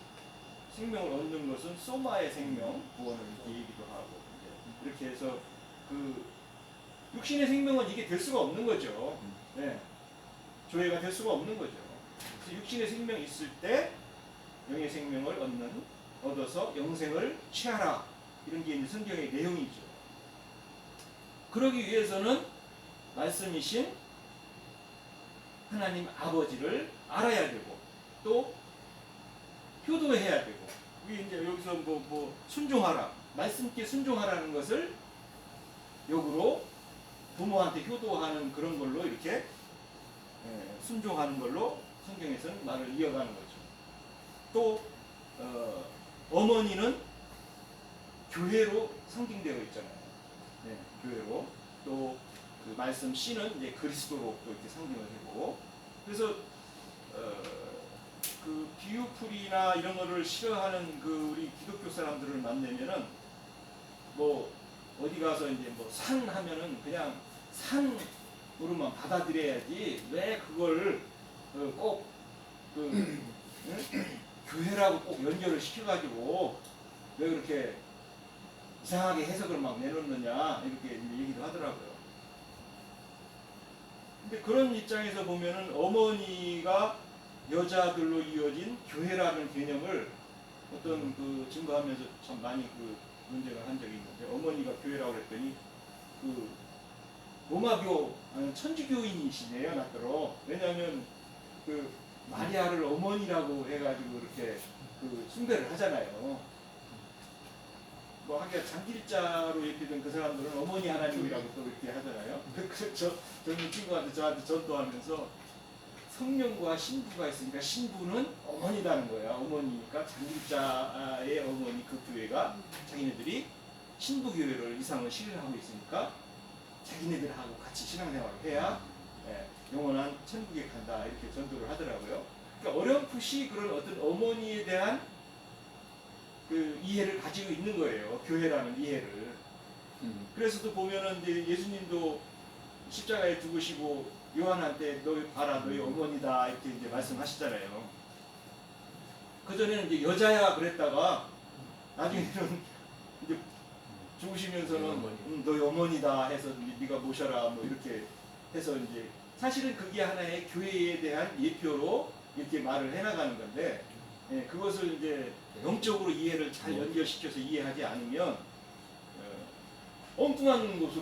생명을 얻는 것은 소마의 생명, 구원을 이렇게 얘기도 하고, 이렇게 해서 그 육신의 생명은 이게 될 수가 없는 거죠. 조예가 될 수가 없는 거죠. 그래서 육신의 생명이 있을 때 영의 생명을 얻어서 영생을 취하라, 이런 게 이제 성경의 내용이죠. 그러기 위해서는 말씀이신 하나님 아버지를 알아야 되고, 또 효도해야 되고, 이게 이제 여기서 뭐 순종하라, 말씀께 순종하라는 것을 역으로 부모한테 효도하는 그런 걸로 이렇게 순종하는 걸로 성경에서는 말을 이어가는 거죠. 또 어머니는 교회로 상징되어 있잖아요. 교회로. 또 그 말씀 씨는 이제 그리스도로 또 이렇게 상징을 하고, 그래서 그 비유풀이나 이런 거를 싫어하는 그 우리 기독교 사람들을 만나면은 뭐 어디 가서 이제 뭐 산 하면은 그냥 산으로만 받아들여야지 왜 그걸 꼭그 교회라고 꼭 연결을 시켜가지고 왜 그렇게 이상하게 해석을 막 내놓느냐 이렇게 얘기도 하더라고요. 근데 그런 입장에서 보면은 어머니가 여자들로 이어진 교회라는 개념을 어떤 그 증거하면서 참 많이 그 논쟁을 한 적이 있는데, 어머니가 교회라고 그랬더니 그 로마교 천주교인이시네요, 나더러. 왜냐하면 그 마리아를 어머니라고 해가지고 이렇게 그 숭배를 하잖아요. 뭐 하기야 장길자로 예표된 그 사람들은 어머니 하나님이라고 또 이렇게 하잖아요. 그래서 저는 친구한테 저한테 전도하면서 성령과 신부가 있으니까 신부는 어머니라는 거야. 어머니니까 장길자의 어머니 그 교회가 자기네들이 신부 교회를 이상을 실현하고 있으니까 자기네들하고 같이 신앙생활을 해야 영원한 천국에 간다 이렇게 전도를 하더라고요. 그러니까 어렴풋이 그런 어떤 어머니에 대한 그 이해를 가지고 있는 거예요. 교회라는 이해를. 그래서도 보면은 이제 예수님도 십자가에 죽으시고 요한한테 너희 봐라 너희 어머니다 이렇게 이제 말씀하시잖아요. 그 전에는 이제 여자야 그랬다가 나중에는 이제 죽으시면서는 너희 어머니다 해서 네가 모셔라 뭐 이렇게 해서 이제 사실은 그게 하나의 교회에 대한 예표로 이렇게 말을 해나가는 건데, 그것을 이제 영적으로 이해를 잘 연결시켜서 이해하지 않으면 엉뚱한 곳으로